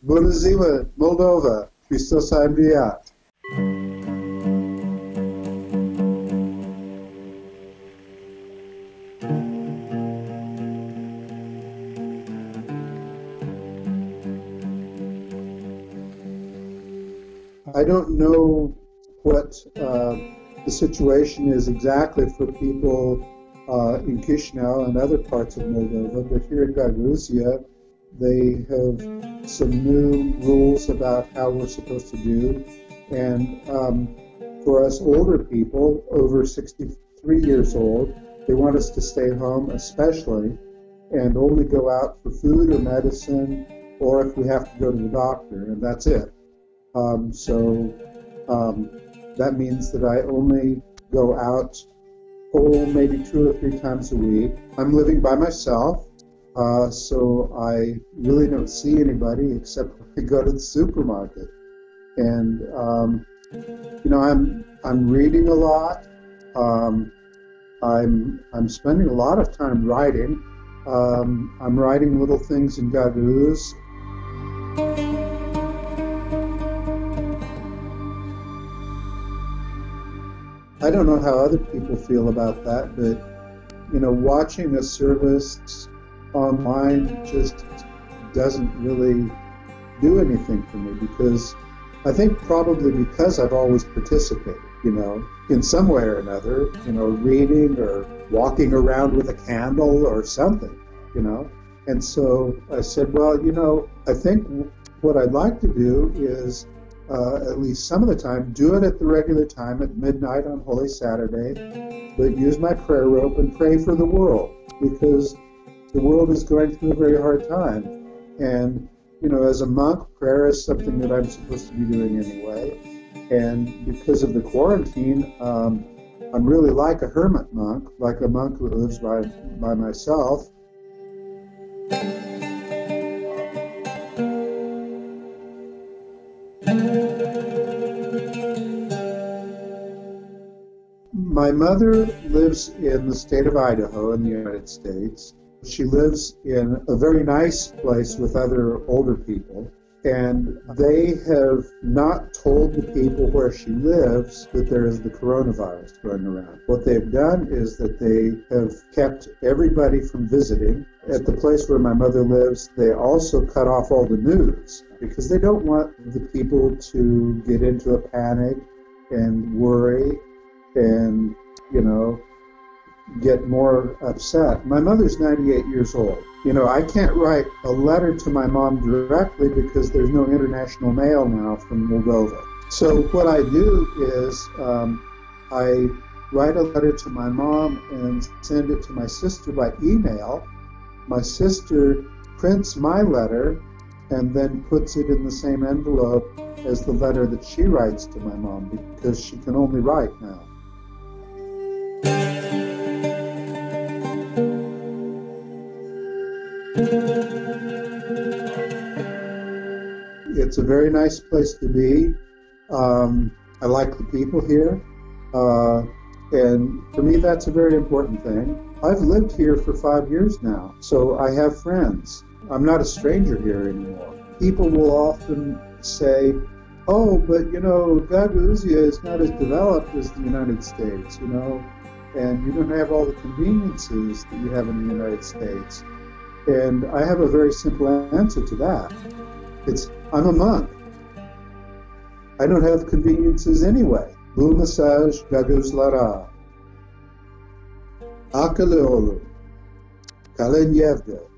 Bună ziua, Moldova! Hristos a înviat! I don't know what the situation is exactly for people in Chisinau and other parts of Moldova, but here in Găgăuză, they have some new rules about how we're supposed to do. And for us older people, over 63 years old, they want us to stay home especially and only go out for food or medicine or if we have to go to the doctor, and that's it. That means that I only go out, maybe 2 or 3 times a week. I'm living by myself, so I really don't see anybody except when I go to the supermarket. And I'm reading a lot. I'm spending a lot of time writing. I'm writing little things in găgăuză. I don't know how other people feel about that, but watching a service online just doesn't really do anything for me, because I think probably because I've always participated, in some way or another, reading or walking around with a candle or something, And so I said, well, I think what I'd like to do is at least some of the time, do it at the regular time at midnight on Holy Saturday, but use my prayer rope and pray for the world, because the world is going through a very hard time. And, as a monk, prayer is something that I'm supposed to be doing anyway. And because of the quarantine, I'm really like a hermit monk, like a monk who lives by myself. My mother lives in the state of Idaho in the United States. She lives in a very nice place with other older people, and they have not told the people where she lives that there is the coronavirus going around. What they've done is that they have kept everybody from visiting. At the place where my mother lives, they also cut off all the news, because they don't want the people to get into a panic and worry and, get more upset. My mother's 98 years old. I can't write a letter to my mom directly because there's no international mail now from Moldova. So what I do is I write a letter to my mom and send it to my sister by email. My sister prints my letter and then puts it in the same envelope as the letter that she writes to my mom, because she can only write now. It's a very nice place to be. I like the people here, and for me that's a very important thing. I've lived here for 5 years now, so I have friends. I'm not a stranger here anymore. People will often say, oh, but Găgăuză is not as developed as the United States, and you don't have all the conveniences that you have in the United States. And I have a very simple answer to that. I'm a monk. I don't have conveniences anyway. Bun mesaj, găgăuză. Călugărul, Călugăr.